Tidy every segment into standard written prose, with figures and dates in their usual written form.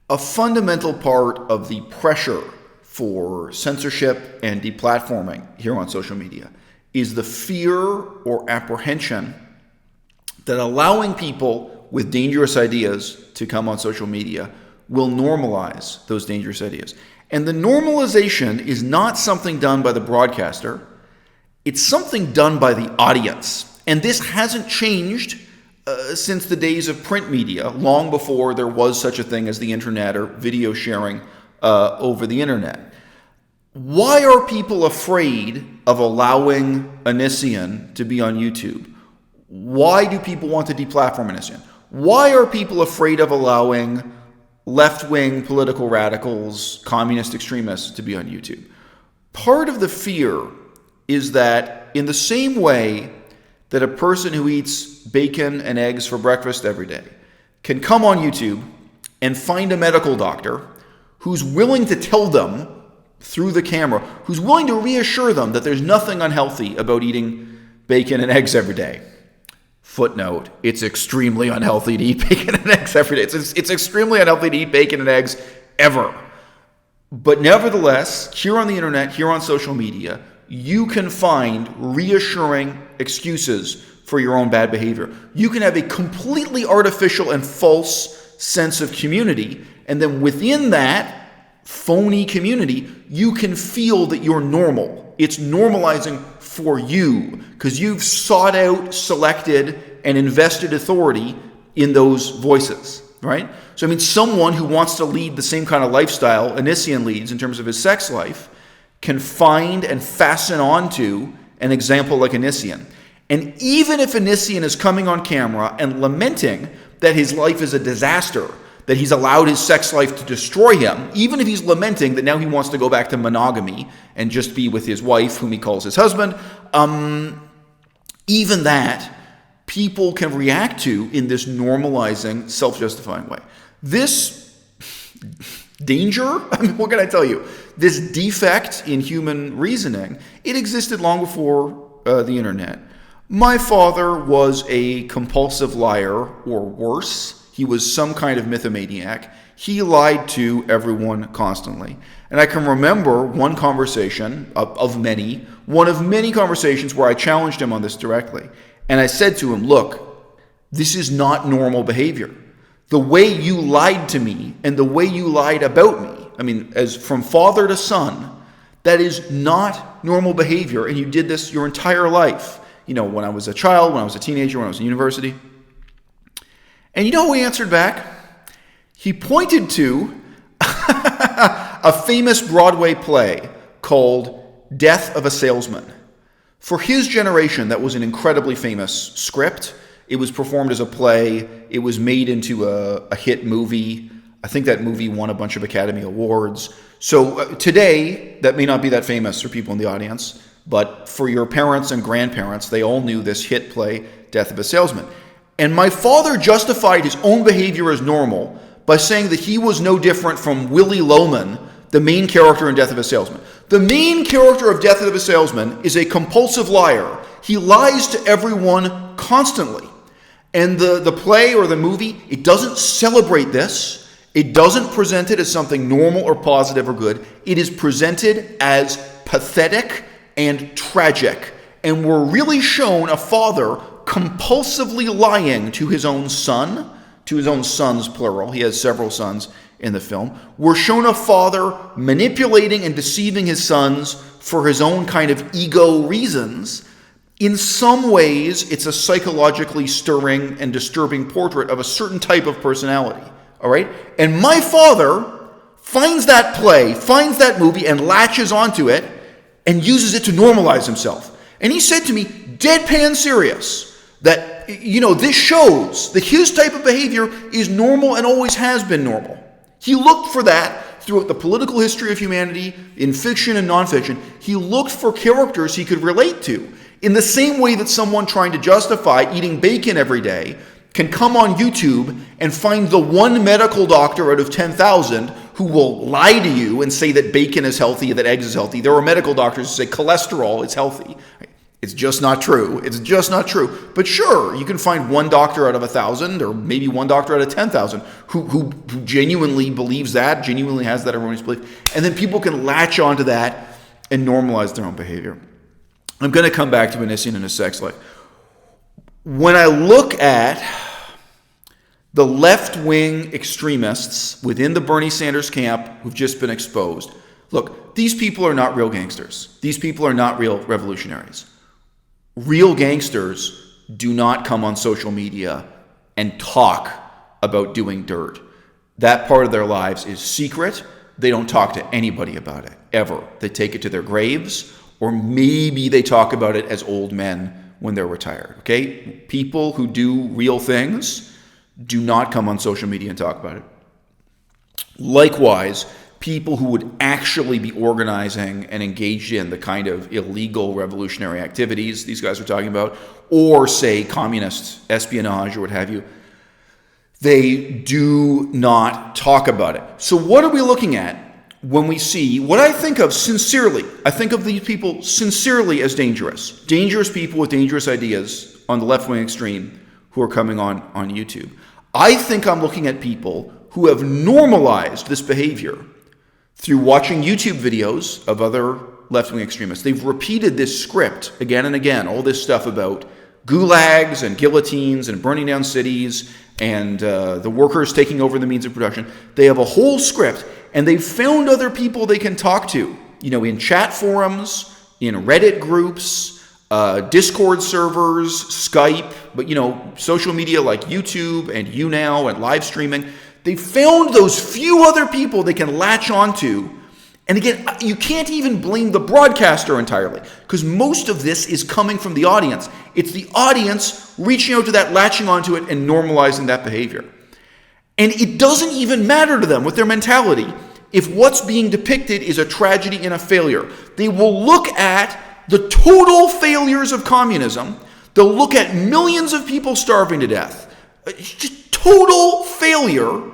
A fundamental part of the pressure for censorship and deplatforming here on social media is the fear or apprehension that allowing people with dangerous ideas to come on social media will normalize those dangerous ideas. And the normalization is not something done by the broadcaster, it's something done by the audience. And this hasn't changed since the days of print media, long before there was such a thing as the internet or video sharing over the internet. Why are people afraid of allowing Onision to be on YouTube? Why do people want to deplatform Onision? Why are people afraid of allowing left-wing political radicals, communist extremists to be on YouTube? Part of the fear is that in the same way that a person who eats bacon and eggs for breakfast every day can come on YouTube and find a medical doctor who's willing to tell them through the camera, who's willing to reassure them that there's nothing unhealthy about eating bacon and eggs every day. Footnote, it's extremely unhealthy to eat bacon and eggs every day. It's extremely unhealthy to eat bacon and eggs ever. But nevertheless, here on the internet, here on social media, you can find reassuring excuses for your own bad behavior. You can have a completely artificial and false sense of community, and then within that phony community, you can feel that you're normal. It's normalizing for you because you've sought out, selected, and invested authority in those voices, right? So, I mean, someone who wants to lead the same kind of lifestyle Onision leads in terms of his sex life can find and fasten onto an example like Onision. And even if Onision is coming on camera and lamenting that his life is a disaster, that he's allowed his sex life to destroy him, even if he's lamenting that now he wants to go back to monogamy and just be with his wife, whom he calls his husband, even that people can react to in this normalizing, self-justifying way. This danger, I mean, what can I tell you? This defect in human reasoning, it existed long before the internet. My father was a compulsive liar, or worse. He was some kind of mythomaniac. He lied to everyone constantly. And I can remember one conversation one of many conversations where I challenged him on this directly. And I said to him, look, this is not normal behavior. The way you lied to me and the way you lied about me, I mean, as from father to son, that is not normal behavior. And you did this your entire life. You know, when I was a child, when I was a teenager, when I was in university. And you know who he answered back? He pointed to a famous Broadway play called Death of a Salesman. For his generation, that was an incredibly famous script. It was performed as a play. It was made into a hit movie. I think that movie won a bunch of Academy Awards. So today, that may not be that famous for people in the audience, but for your parents and grandparents, they all knew this hit play, Death of a Salesman. And my father justified his own behavior as normal by saying that he was no different from Willy Loman, the main character in Death of a Salesman. The main character of Death of a Salesman is a compulsive liar. He lies to everyone constantly. And the play or the movie, it doesn't celebrate this. It doesn't present it as something normal or positive or good. It is presented as pathetic and tragic. And we're really shown a father compulsively lying to his own son, to his own sons, plural. He has several sons in the film. We're shown a father manipulating and deceiving his sons for his own kind of ego reasons. In some ways, it's a psychologically stirring and disturbing portrait of a certain type of personality. All right? And my father finds that play, finds that movie, and latches onto it and uses it to normalize himself. And he said to me, deadpan serious, that, you know, this shows that his type of behavior is normal and always has been normal. He looked for that throughout the political history of humanity, in fiction and nonfiction. He looked for characters he could relate to. In the same way that someone trying to justify eating bacon every day can come on YouTube and find the one medical doctor out of 10,000 who will lie to you and say that bacon is healthy, that eggs is healthy. There are medical doctors who say cholesterol is healthy. It's just not true. It's just not true. But sure, you can find one doctor out of 1,000 or maybe one doctor out of 10,000 who genuinely believes that, genuinely has that erroneous belief. And then people can latch onto that and normalize their own behavior. I'm going to come back to Anissian and his sex life. When I look at the left-wing extremists within the Bernie Sanders camp who've just been exposed, look, these people are not real gangsters. These people are not real revolutionaries. Real gangsters do not come on social media and talk about doing dirt. That part of their lives is secret. They don't talk to anybody about it, ever. They take it to their graves, or maybe they talk about it as old men when they're retired, okay? People who do real things do not come on social media and talk about it. Likewise, people who would actually be organizing and engaged in the kind of illegal revolutionary activities these guys are talking about, or say communist espionage or what have you, they do not talk about it. So what are we looking at when we see what I think of sincerely? I think of these people sincerely as dangerous. Dangerous people with dangerous ideas on the left-wing extreme who are coming on YouTube. I think I'm looking at people who have normalized this behavior through watching YouTube videos of other left-wing extremists. They've repeated this script again and again, all this stuff about gulags and guillotines and burning down cities and the workers taking over the means of production. They have a whole script, and they've found other people they can talk to, in chat forums, in Reddit groups, Discord servers, Skype, but, social media like YouTube and YouNow and live streaming. They found those few other people they can latch onto. And again, you can't even blame the broadcaster entirely, because most of this is coming from the audience. It's the audience reaching out to that, latching onto it, and normalizing that behavior. And it doesn't even matter to them with their mentality if what's being depicted is a tragedy and a failure. They will look at the total failures of communism. They'll look at millions of people starving to death. It's just total failure.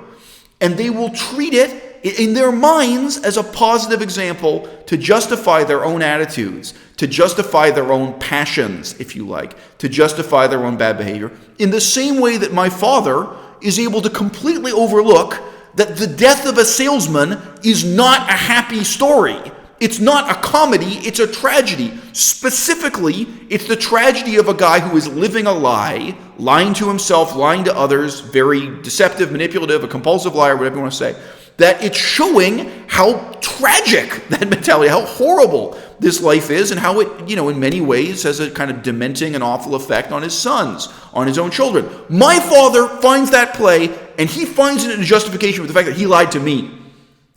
And they will treat it in their minds as a positive example to justify their own attitudes, to justify their own passions, if you like, to justify their own bad behavior, in the same way that my father is able to completely overlook that the death of a salesman is not a happy story. It's not a comedy, it's a tragedy. Specifically, it's the tragedy of a guy who is living a lie, lying to himself, lying to others, very deceptive, manipulative, a compulsive liar, whatever you want to say. That it's showing how tragic that mentality, how horrible this life is, and how it, in many ways has a kind of dementing and awful effect on his sons, on his own children. My father finds that play, and he finds it in a justification with the fact that he lied to me.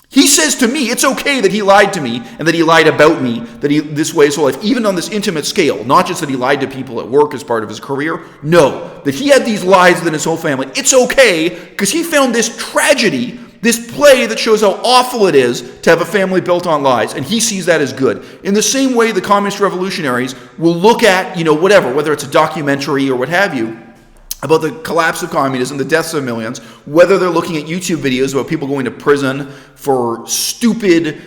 He says to me, it's okay that he lied to me and that he lied about me, that he this way his whole life, even on this intimate scale, not just that he lied to people at work as part of his career. No, that he had these lies within his whole family. It's okay because he found this tragedy, this play that shows how awful it is to have a family built on lies, and he sees that as good. In the same way, the communist revolutionaries will look at, whatever, whether it's a documentary or what have you, about the collapse of communism, the deaths of millions, whether they're looking at YouTube videos about people going to prison for stupid,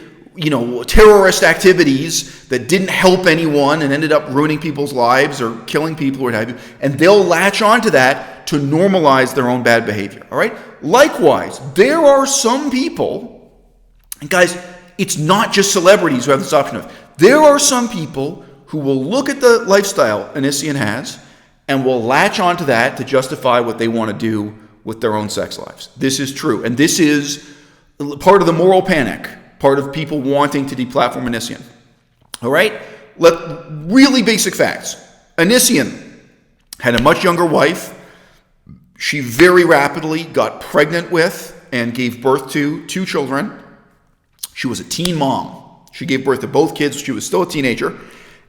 terrorist activities that didn't help anyone and ended up ruining people's lives or killing people or what have you, and they'll latch onto that to normalize their own bad behavior, all right? Likewise, there are some people, and guys, it's not just celebrities who have this option of, there are some people who will look at the lifestyle Anissian has and will latch onto that to justify what they want to do with their own sex lives. This is true. And this is part of the moral panic, part of people wanting to deplatform Anissian. All right? Really basic facts. Anissian had a much younger wife. She very rapidly got pregnant with and gave birth to 2 children. She was a teen mom. She gave birth to both kids when she was still a teenager.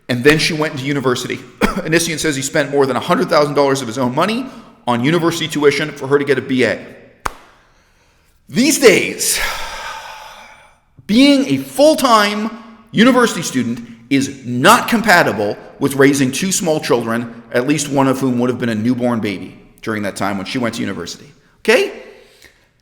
And then she went into university. Anissian says he spent more than $100,000 of his own money on university tuition for her to get a BA. These days, being a full-time university student is not compatible with raising 2 small children, at least one of whom would have been a newborn baby during that time when she went to university. Okay?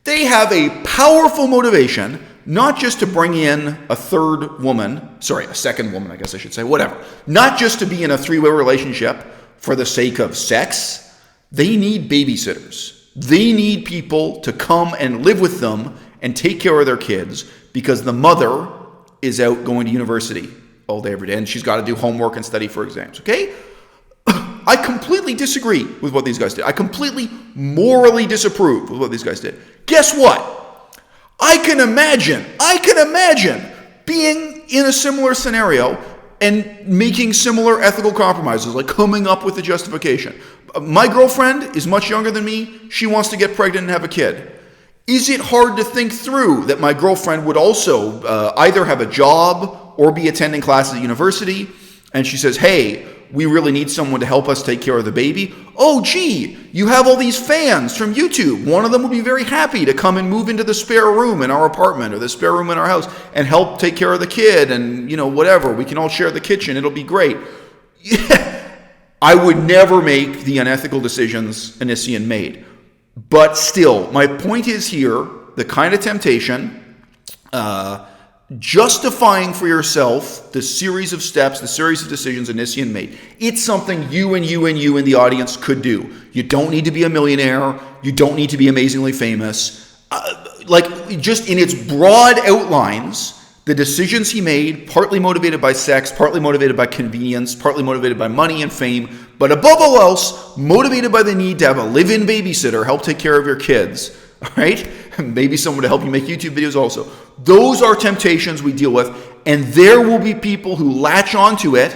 They have a powerful motivation not just to bring in a second woman, I guess I should say, whatever. Not just to be in a three-way relationship for the sake of sex. They need babysitters. They need people to come and live with them and take care of their kids because the mother is out going to university all day, every day, and she's got to do homework and study for exams, okay? I completely disagree with what these guys did. I completely morally disapprove with what these guys did. Guess what? I can imagine being in a similar scenario and making similar ethical compromises, like coming up with a justification. My girlfriend is much younger than me. She wants to get pregnant and have a kid. Is it hard to think through that my girlfriend would also either have a job or be attending classes at university, and she says, hey, we really need someone to help us take care of the baby. Oh, gee, you have all these fans from YouTube. One of them will be very happy to come and move into the spare room in our apartment or the spare room in our house and help take care of the kid and, whatever. We can all share the kitchen. It'll be great. Yeah. I would never make the unethical decisions Anissian made. But still, my point is here, the kind of temptation, justifying for yourself the series of steps, the series of decisions Anissian made. It's something you and you and you in the audience could do. You don't need to be a millionaire. You don't need to be amazingly famous. Just in its broad outlines, the decisions he made, partly motivated by sex, partly motivated by convenience, partly motivated by money and fame, but above all else, motivated by the need to have a live-in babysitter help take care of your kids, all right? Maybe someone to help you make YouTube videos also. Those are temptations we deal with, and there will be people who latch onto it,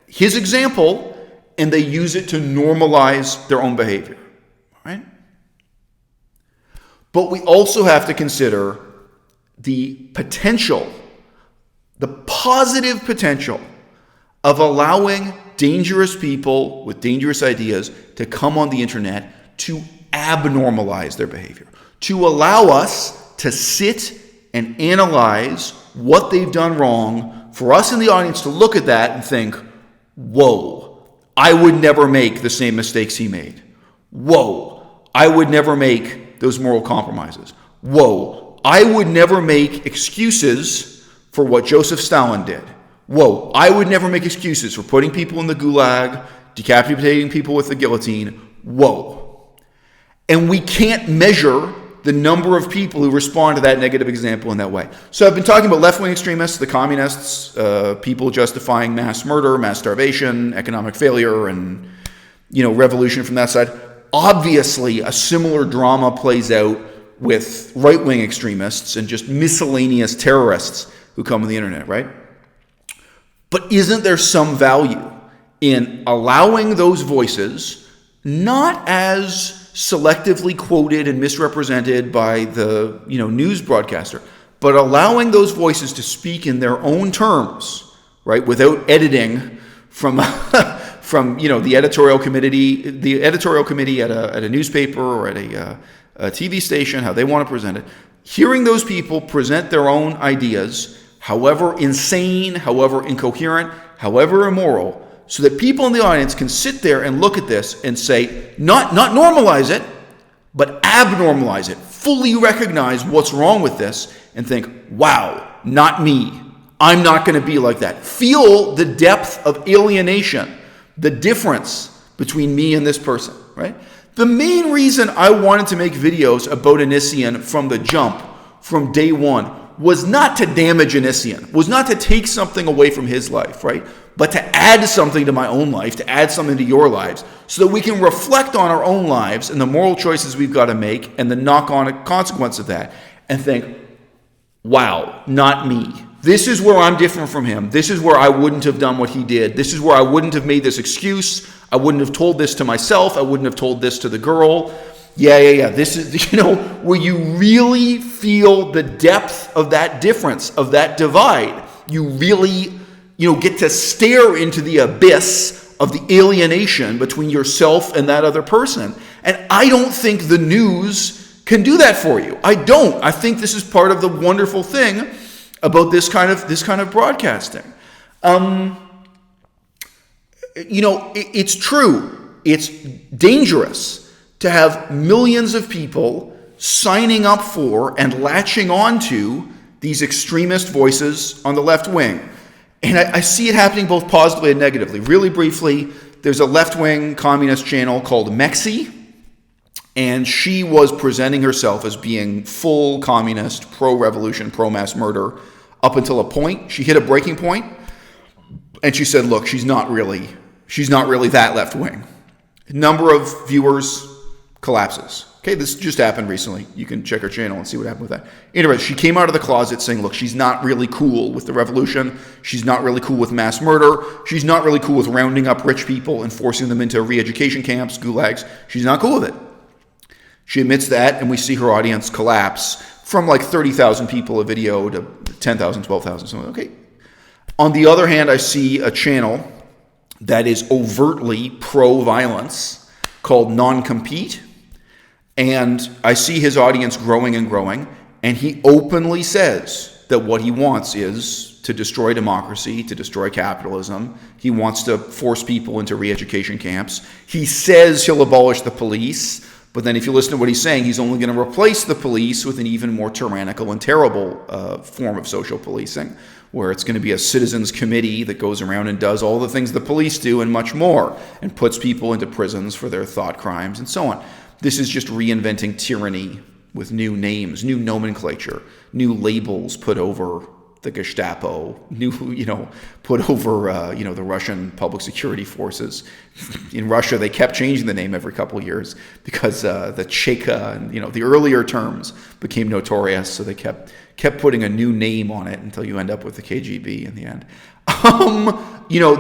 his example, and they use it to normalize their own behavior, right? But we also have to consider the potential, the positive potential of allowing dangerous people with dangerous ideas to come on the internet to abnormalize their behavior, to allow us to sit and analyze what they've done wrong, for us in the audience to look at that and think, whoa, I would never make the same mistakes he made. Whoa, I would never make those moral compromises. Whoa, I would never make excuses for what Joseph Stalin did. Whoa, I would never make excuses for putting people in the gulag, decapitating people with the guillotine. Whoa. And we can't measure the number of people who respond to that negative example in that way. So I've been talking about left-wing extremists, the communists, people justifying mass murder, mass starvation, economic failure, and revolution from that side. Obviously, a similar drama plays out with right-wing extremists and just miscellaneous terrorists who come on the internet, right? But isn't there some value in allowing those voices, not as selectively quoted and misrepresented by the news broadcaster, but allowing those voices to speak in their own terms, right, without editing from the editorial committee at a newspaper or at a TV station, how they want to present it. Hearing those people present their own ideas, however insane, however incoherent, however immoral, so that people in the audience can sit there and look at this and say, not normalize it, but abnormalize it, fully recognize what's wrong with this, and think, wow, not me. I'm not going to be like that. Feel the depth of alienation, the difference between me and this person, right? The main reason I wanted to make videos about Anissian from the jump, from day one, was not to damage Anissian, was not to take something away from his life, right? But to add something to my own life, to add something to your lives, so that we can reflect on our own lives and the moral choices we've got to make and the knock-on consequence of that, and think, wow, not me. This is where I'm different from him. This is where I wouldn't have done what he did. This is where I wouldn't have made this excuse. I wouldn't have told this to myself. I wouldn't have told this to the girl. Yeah. This is, where you really feel the depth of that difference, of that divide. You really, get to stare into the abyss of the alienation between yourself and that other person. And I don't think the news can do that for you. I don't. I think this is part of the wonderful thing about this kind of broadcasting. It's true. It's dangerous to have millions of people signing up for and latching onto these extremist voices on the left wing. And I see it happening both positively and negatively. Really briefly, there's a left-wing communist channel called Mexi, and she was presenting herself as being full communist, pro-revolution, pro-mass murder up until a point. She hit a breaking point, and she said, look, she's not really that left-wing. Number of viewers collapses. Okay, this just happened recently. You can check her channel and see what happened with that. Anyway, she came out of the closet saying, look, she's not really cool with the revolution. She's not really cool with mass murder. She's not really cool with rounding up rich people and forcing them into re-education camps, gulags. She's not cool with it. She admits that, and we see her audience collapse from like 30,000 people a video to 10,000, 12,000, something. Okay. On the other hand, I see a channel that is overtly pro-violence called Non-Compete. And I see his audience growing and growing, and he openly says that what he wants is to destroy democracy, to destroy capitalism. He wants to force people into re-education camps. He says he'll abolish the police, but then if you listen to what he's saying, he's only going to replace the police with an even more tyrannical and terrible form of social policing, where it's going to be a citizens committee that goes around and does all the things the police do and much more, and puts people into prisons for their thought crimes and so on. This is just reinventing tyranny with new names, new nomenclature, new labels put over the Gestapo, put over, the Russian public security forces. In Russia, they kept changing the name every couple of years because the Cheka and, the earlier terms became notorious. So they kept putting a new name on it until you end up with the KGB in the end.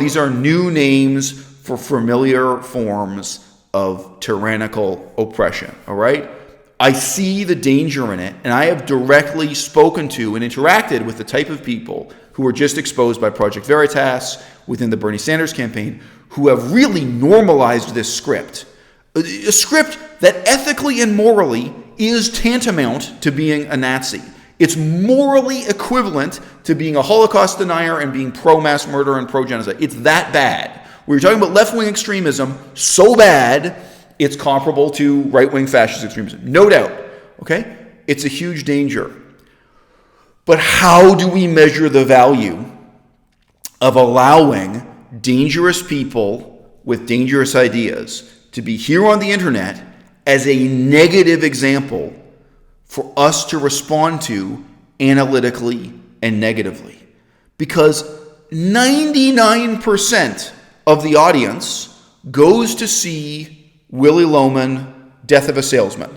These are new names for familiar forms of tyrannical oppression, all right? I see the danger in it, and I have directly spoken to and interacted with the type of people who were just exposed by Project Veritas within the Bernie Sanders campaign who have really normalized this script. A script that ethically and morally is tantamount to being a Nazi. It's morally equivalent to being a Holocaust denier and being pro-mass murder and pro-genocide. It's that bad. We're talking about left-wing extremism so bad, it's comparable to right-wing fascist extremism. No doubt. Okay? It's a huge danger. But how do we measure the value of allowing dangerous people with dangerous ideas to be here on the internet as a negative example for us to respond to analytically and negatively? Because 99% of the audience goes to see Willy Loman, Death of a Salesman.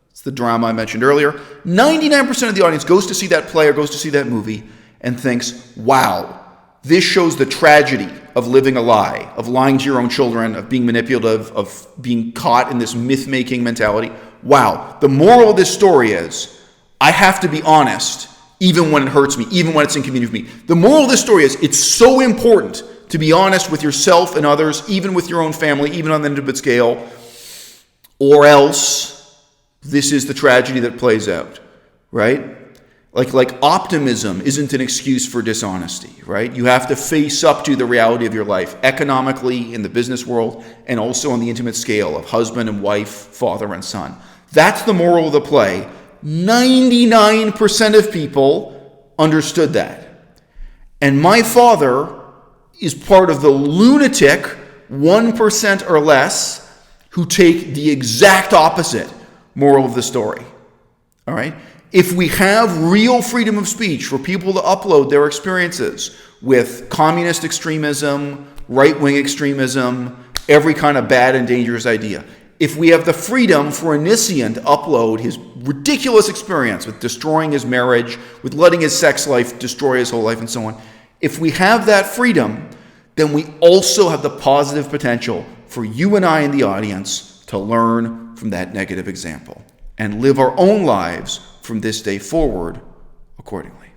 It's the drama I mentioned earlier. 99% of the audience goes to see that play or goes to see that movie and thinks, wow, this shows the tragedy of living a lie, of lying to your own children, of being manipulative, of being caught in this myth-making mentality. Wow, the moral of this story is, I have to be honest even when it hurts me, even when it's inconvenient for me. The moral of this story is, it's so important to be honest with yourself and others, even with your own family, even on the intimate scale, or else this is the tragedy that plays out, right? Like optimism isn't an excuse for dishonesty, right? You have to face up to the reality of your life, economically, in the business world, and also on the intimate scale of husband and wife, father and son. That's the moral of the play. 99% of people understood that. And my father is part of the lunatic 1% or less who take the exact opposite moral of the story. All right? If we have real freedom of speech for people to upload their experiences with communist extremism, right-wing extremism, every kind of bad and dangerous idea, if we have the freedom for Anissian to upload his ridiculous experience with destroying his marriage, with letting his sex life destroy his whole life and so on, if we have that freedom, then we also have the positive potential for you and I in the audience to learn from that negative example and live our own lives from this day forward accordingly.